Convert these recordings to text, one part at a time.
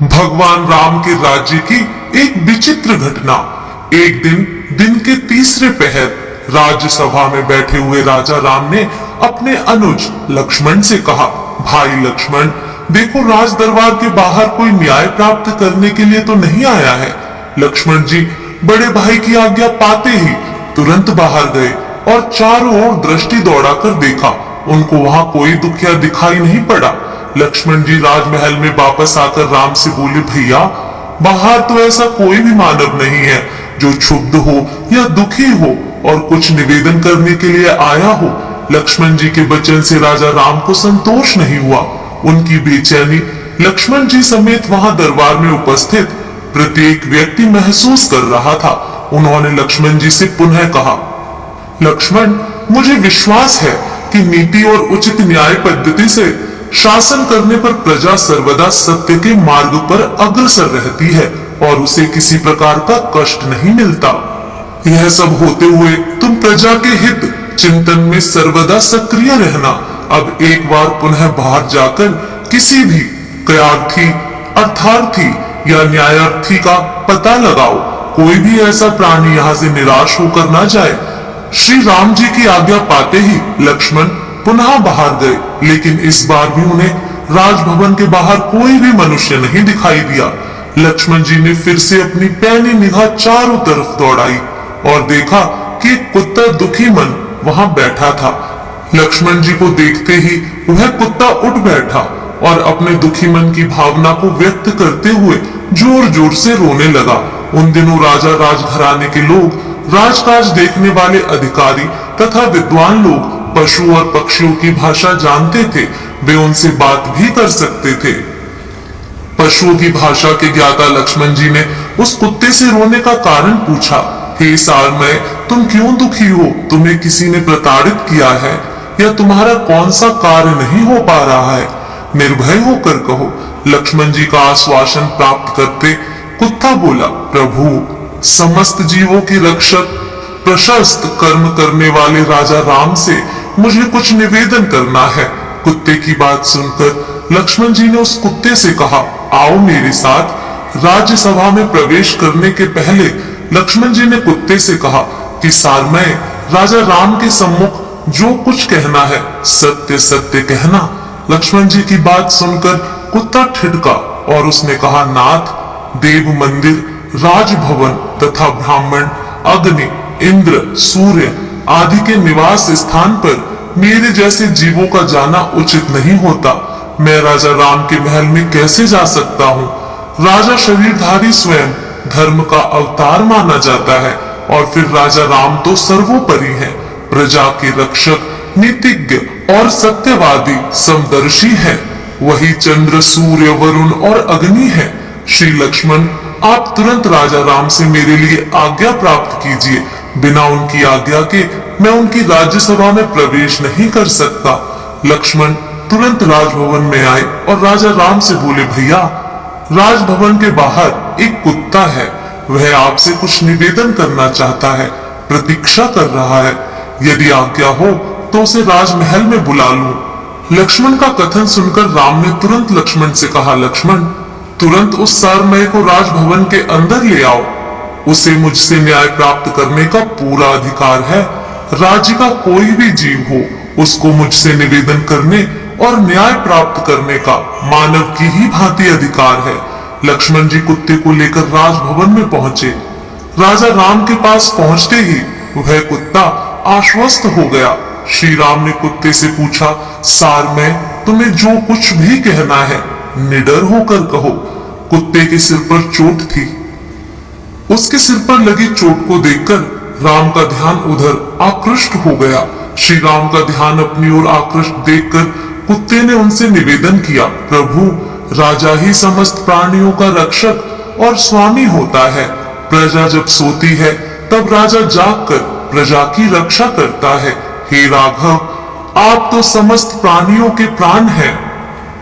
भगवान राम के राज्य की एक विचित्र घटना। एक दिन के तीसरे पहर राज्यसभा में बैठे हुए राजा राम ने अपने अनुज लक्ष्मण से कहा, भाई लक्ष्मण, देखो राज दरबार के बाहर कोई न्याय प्राप्त करने के लिए तो नहीं आया है। लक्ष्मण जी बड़े भाई की आज्ञा पाते ही तुरंत बाहर गए और चारों ओर दृष्टि दौड़ाकर देखा। उनको वहां कोई दुखिया दिखाई नहीं पड़ा। लक्ष्मण जी राजमहल में वापस आकर राम से बोले, भैया बाहर तो ऐसा कोई भी मानव नहीं है जो क्षुब्ध हो या दुखी हो और कुछ निवेदन करने के लिए आया हो। लक्ष्मण जी के वचन से राजा राम को संतोष नहीं हुआ। उनकी बेचैनी लक्ष्मण जी समेत वहां दरबार में उपस्थित प्रत्येक व्यक्ति महसूस कर रहा था। उन्होंने लक्ष्मण जी से पुनः कहा, लक्ष्मण, मुझे विश्वास है कि नीति और उचित न्याय पद्धति से शासन करने पर प्रजा सर्वदा सत्य के मार्ग पर अग्रसर रहती है और उसे किसी प्रकार का कष्ट नहीं मिलता। यह सब होते हुए तुम प्रजा के हित चिंतन में सर्वदा सक्रिय रहना। अब एक बार पुनः बाहर जाकर किसी भी क्रियार्थी, अर्थार्थी या न्यायार्थी का पता लगाओ। कोई भी ऐसा प्राणी यहाँ से निराश होकर ना जाए। श्री राम जी की आज्ञा पाते ही लक्ष्मण पुनः बाहर गए, लेकिन इस बार भी उन्हें राजभवन के बाहर कोई भी मनुष्य नहीं दिखाई दिया। लक्ष्मण जी ने फिर से अपनी पैनी निगाह चारों तरफ दौड़ाई और देखा कि एक कुत्ता दुखी मन वहां बैठा था। लक्ष्मण जी को देखते ही वह कुत्ता उठ बैठा और अपने दुखी मन की भावना को व्यक्त करते हुए जोर जोर से रोने लगा। उन दिनों राजा राजघराने के लोग, राजकाज देखने वाले अधिकारी तथा विद्वान लोग पशु और पक्षियों की भाषा जानते थे। वे उनसे बात भी कर सकते थे। पशुओं की भाषा के ज्ञाता लक्ष्मण जी ने उस कुत्ते से रोने का कारण पूछा। हे सारमय, तुम क्यों दुखी हो? तुम्हें किसी ने प्रताड़ित किया है या तुम्हारा कौन सा कार्य नहीं हो पा रहा है? निर्भय होकर कहो। लक्ष्मण जी का आश्वासन प्राप्त करते कुत्ता बोला, प्रभु, समस्त जीवों के रक्षक, प्रशस्त कर्म करने वाले राजा राम से मुझे कुछ निवेदन करना है। कुत्ते की बात सुनकर लक्ष्मण जी ने उस कुत्ते से कहा, आओ मेरे साथ। राज्यसभा में प्रवेश करने के पहले लक्ष्मण जी ने कुत्ते से कहा कि सारमय, राजा राम के सम्मुख जो कुछ कहना है सत्य सत्य कहना। लक्ष्मण जी की बात सुनकर कुत्ता ठिठका और उसने कहा, नाथ, देव मंदिर, राजभवन तथा ब्राह्मण, अग्नि, इंद्र, सूर्य आदि के निवास स्थान पर मेरे जैसे जीवों का जाना उचित नहीं होता। मैं राजा राम के महल में कैसे जा सकता हूँ? राजा शरीरधारी स्वयं धर्म का अवतार माना जाता है और फिर राजा राम तो सर्वोपरि है, प्रजा के रक्षक, नीतिज्ञ और सत्यवादी, समदर्शी है। वही चंद्र, सूर्य, वरुण और अग्नि है। श्री लक्ष्मण, आप तुरंत राजा राम से मेरे लिए आज्ञा प्राप्त कीजिए। बिना उनकी आज्ञा के मैं उनकी राज्यसभा में प्रवेश नहीं कर सकता। लक्ष्मण तुरंत राजभवन में आए और राजा राम से बोले, भैया, राजभवन के बाहर एक कुत्ता है। वह आपसे कुछ निवेदन करना चाहता है, प्रतीक्षा कर रहा है। यदि आज्ञा हो तो उसे राजमहल में बुला लूं। लक्ष्मण का कथन सुनकर राम ने तुरंत लक्ष्मण से कहा, लक्ष्मण, तुरंत उस सारमय को राजभवन के अंदर ले आओ। उसे मुझसे न्याय प्राप्त करने का पूरा अधिकार है। राज्य का कोई भी जीव हो, उसको मुझसे निवेदन करने और न्याय प्राप्त करने का मानव की ही भांति अधिकार है। लक्ष्मण जी कुत्ते को लेकर राजभवन में पहुंचे। राजा राम के पास पहुंचते ही वह कुत्ता आश्वस्त हो गया। श्री राम ने कुत्ते से पूछा, सारमय, तुम्हें जो कुछ भी कहना है निडर होकर कहो। कुत्ते के सिर पर चोट थी। उसके सिर पर लगी चोट को देखकर राम का ध्यान उधर आकृष्ट हो गया। श्री राम का ध्यान अपनी ओर आकृष्ट देखकर कुत्ते ने उनसे निवेदन किया, प्रभु, राजा ही समस्त प्राणियों का रक्षक और स्वामी होता है। प्रजा जब सोती है तब राजा जागकर प्रजा की रक्षा करता है। हे राघव, आप तो समस्त प्राणियों के प्राण हैं।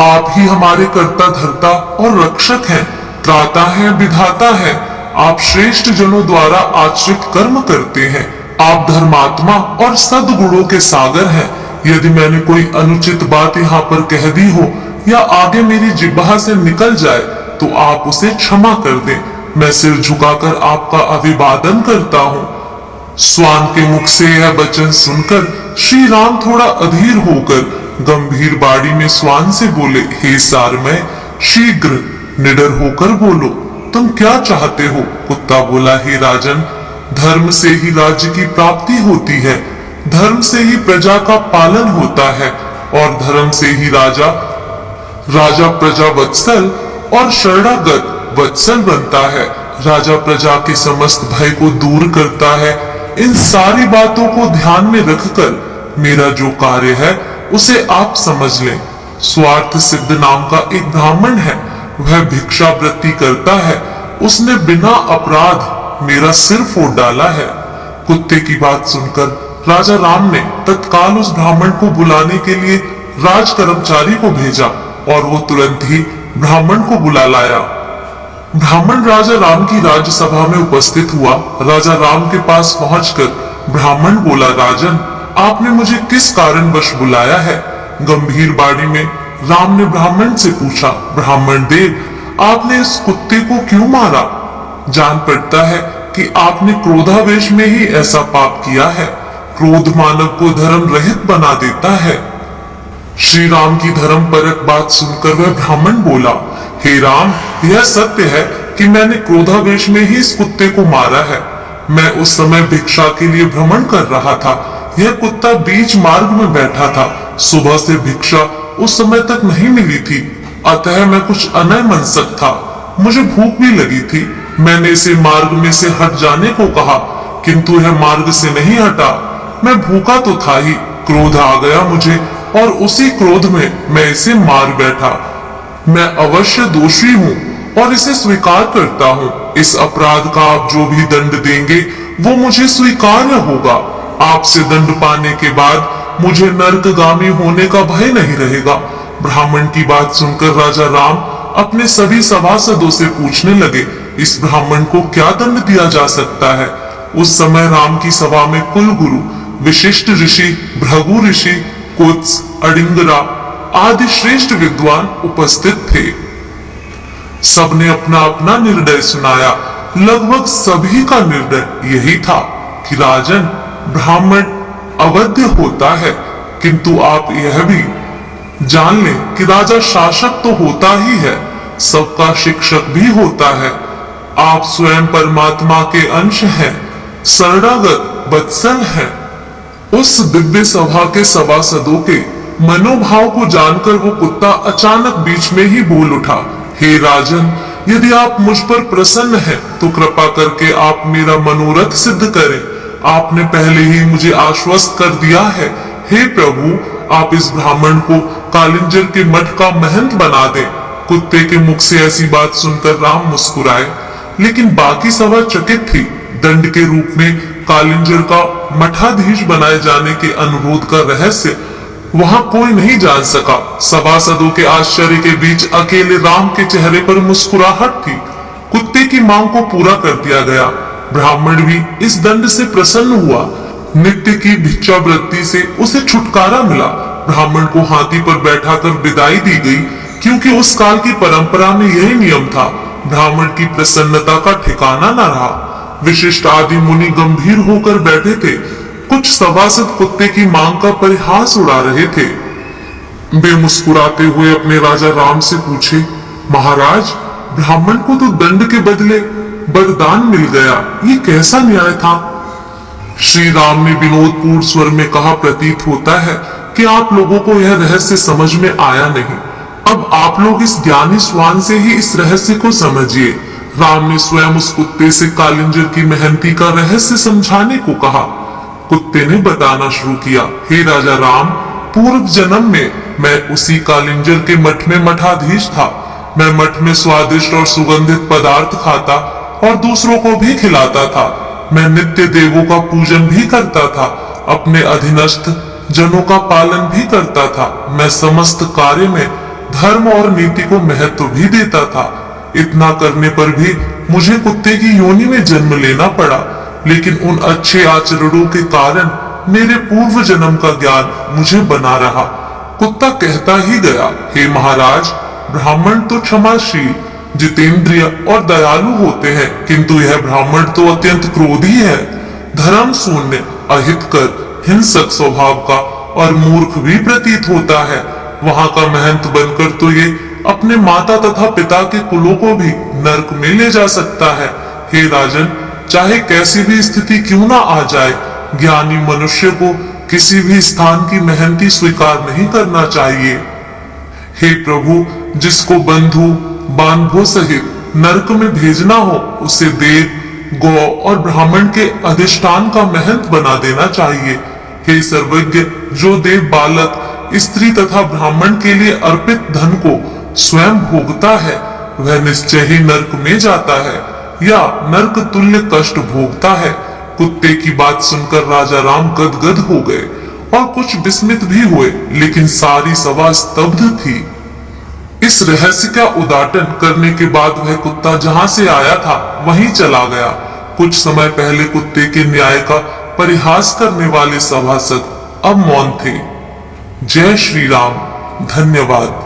आप ही हमारे कर्ता धर्ता और रक्षक हैं, त्राता हैं, विधाता हैं। आप श्रेष्ठ जनों द्वारा आश्रित कर्म करते हैं। आप धर्मात्मा और सद्गुणों के सागर हैं। यदि मैंने कोई अनुचित बात यहाँ पर कह दी हो या आगे मेरी जिह्वा से निकल जाए तो आप उसे क्षमा कर दें। मैं सिर झुकाकर आपका अभिवादन करता हूँ। स्वान के मुख से यह वचन सुनकर श्री राम थोड़ा अधीर होकर गंभीर बाड़ी में स्वान से बोले, हे सारमय, शीघ्र निडर होकर बोलो, तुम क्या चाहते हो? कुत्ता बोला, हे राजन, धर्म से ही राज्य की प्राप्ति होती है, धर्म से ही प्रजा का पालन होता है और धर्म से ही राजा प्रजा वत्सल और शरणागत वत्सल बनता है। राजा प्रजा के समस्त भय को दूर करता है। इन सारी बातों को ध्यान में रखकर मेरा जो कार्य है उसे आप समझ लें। स्वार्थ सिद्ध नाम का एक ब्राह्मण है, वह भिक्षावृत्ति करता है। उसने बिना अपराध मेरा सिर फोड़ डाला है। कुत्ते की बात सुनकर राजा राम ने तत्काल उस ब्राह्मण को बुलाने के लिए राज कर्मचारी को भेजा और वो तुरंत ही ब्राह्मण को बुला लाया। ब्राह्मण राजा राम की राजसभा में उपस्थित हुआ। राजा राम के पास पहुंचकर ब्राह्मण बोला, राजन, आपने मुझे किस कारणवश बुलाया है? गंभीर बाड़ी में राम ने ब्राह्मण से पूछा, ब्राह्मण देव, आपने इस कुत्ते को क्यों मारा? जान पड़ता है कि आपने क्रोधावेश में ही ऐसा पाप किया है। क्रोध मानव को धर्म रहित बना देता है। श्री राम की धर्म परक बात सुनकर वह ब्राह्मण बोला, हे राम, यह सत्य है कि मैंने क्रोधावेश में ही इस कुत्ते को मारा है। मैं उस समय भिक्षा के लिए भ्रमण कर रहा था। यह कुत्ता बीच मार्ग में बैठा था। सुबह से भिक्षा उस समय तक नहीं मिली थी, अतः मैं कुछ अनयमनस्क था। मुझे भूख भी लगी थी। मैंने इसे मार्ग में से हट जाने को कहा, किंतु यह मार्ग से नहीं हटा। मैं भूखा तो था ही, क्रोध आ गया मुझे और उसी क्रोध में मैं इसे मार बैठा। मैं अवश्य दोषी हूँ और इसे स्वीकार करता हूँ। इस अपराध का आप जो भी दंड देंगे वो मुझे स्वीकार्य होगा। आपसे दंड पाने के बाद मुझे नरकगामी होने का भय नहीं रहेगा। ब्राह्मण की बात सुनकर राजा राम अपने सभी सभासदों से पूछने लगे, इस ब्राह्मण को क्या दंड दिया जा सकता है? उस समय राम की सभा में कुल गुरु, विशिष्ट ऋषि, भृगु ऋषि, कुत्स, अडिंगरा आदि श्रेष्ठ विद्वान उपस्थित थे। सबने अपना अपना निर्णय सुनाया। लगभग सभी का निर्णय यही था कि राजन, ब्राह्मण अवध्य होता है, किंतु आप यह भी जान लें कि राजा शासक तो होता ही है, सबका शिक्षक भी होता है। आप स्वयं परमात्मा के अंश हैं, शरणागत वत्सल हैं। उस दिव्य सभा के सभासदों के मनोभाव को जानकर वो कुत्ता अचानक बीच में ही बोल उठा, हे राजन, यदि आप मुझ पर प्रसन्न हैं तो कृपा करके आप मेरा मनोरथ सिद्ध करें। आपने पहले ही मुझे आश्वस्त कर दिया है। हे प्रभु, आप इस ब्राह्मण को कालिंजर के मठ का महंत बना दें। कुत्ते के मुख से ऐसी बात सुनकर राम मुस्कुराए, लेकिन बाकी सभा चकित थी। दंड के रूप में कालिंजर का मठाधीश बनाए जाने के अनुरोध का रहस्य वहां कोई नहीं जान सका। सभासदों के आश्चर्य के बीच अकेले राम के चेहरे पर मुस्कुराहट थी। कुत्ते की मांग को पूरा कर दिया गया। ब्राह्मण भी इस दंड से प्रसन्न हुआ। नित्य की भिक्षावृत्ति से उसे छुटकारा मिला। ब्राह्मण को हाथी पर बैठाकर विदाई दी गई, क्योंकि उस काल की परंपरा में यही नियम था। ब्राह्मण की प्रसन्नता का ठिकाना न रहा। विशिष्ट आदि मुनि गंभीर होकर बैठे थे। कुछ सभासद कुत्ते की मांग का परिहास उड़ा रहे थे। वे मुस्कुराते हुए अपने राजा राम से पूछे, महाराज, ब्राह्मण को तो दंड के बदले वरदान मिल गया, ये कैसा न्याय था? श्री राम ने विनोदपूर्ण स्वर में कहा, प्रतीत होता है कि आप लोगों को यह रहस्य समझ में आया नहीं। अब आप लोग इस ज्ञानी स्वान से ही इस रहस्य को समझिए। राम ने स्वयं उस कुत्ते से कालिंजर की मेहनती का रहस्य समझाने को कहा। कुत्ते ने बताना शुरू किया, हे राजा राम, पूर्व जन्म में मैं उसी कालिंजर के मठ में मठाधीश था। मैं मठ में स्वादिष्ट और सुगंधित पदार्थ खाता और दूसरों को भी खिलाता था। मैं नित्य देवों का पूजन भी करता था, अपने अधीनस्थ जनों का पालन भी करता था। मैं समस्त कार्य में धर्म और नीति को महत्व भी देता था। इतना करने पर भी मुझे कुत्ते की योनि में जन्म लेना पड़ा, लेकिन उन अच्छे आचरणों के कारण मेरे पूर्व जन्म का ज्ञान मुझे बना रहा। कुत्ता कहता ही गया, हे महाराज, ब्राह्मण तो क्षमाशील, जितेंद्रिय और दयालु होते हैं, किंतु यह ब्राह्मण तो अत्यंत क्रोधी है, धर्म शून्य, अहितकर, हिंसक स्वभाव का और मूर्ख भी प्रतीत होता है। वहां का महंत बनकर तो ये अपने माता तथा पिता के कुलों को भी नरक में ले जा सकता है। हे राजन, चाहे कैसी भी स्थिति क्यों ना आ जाए, ज्ञानी मनुष्य को किसी भी स्थान की मेहनती स्वीकार नहीं करना चाहिए। हे प्रभु, जिसको बंधु बांधवों सहित नरक में भेजना हो, उसे देव, गौ और ब्राह्मण के अधिष्ठान का महंत बना देना चाहिए। हे सर्वज्ञ, जो देव बालक, स्त्री तथा ब्राह्मण के लिए अर्पित धन को स्वयं भोगता है, वह निश्चय ही नरक में जाता है या नरक तुल्य कष्ट भोगता है। कुत्ते की बात सुनकर राजा राम गदगद हो गए और कुछ विस्मित भी हुए, लेकिन सारी सभा स्तब्ध थी। इस रहस्य का उद्घाटन करने के बाद वह कुत्ता जहां से आया था वहीं चला गया। कुछ समय पहले कुत्ते के न्याय का परिहास करने वाले सभासद अब मौन थे। जय श्री राम। धन्यवाद।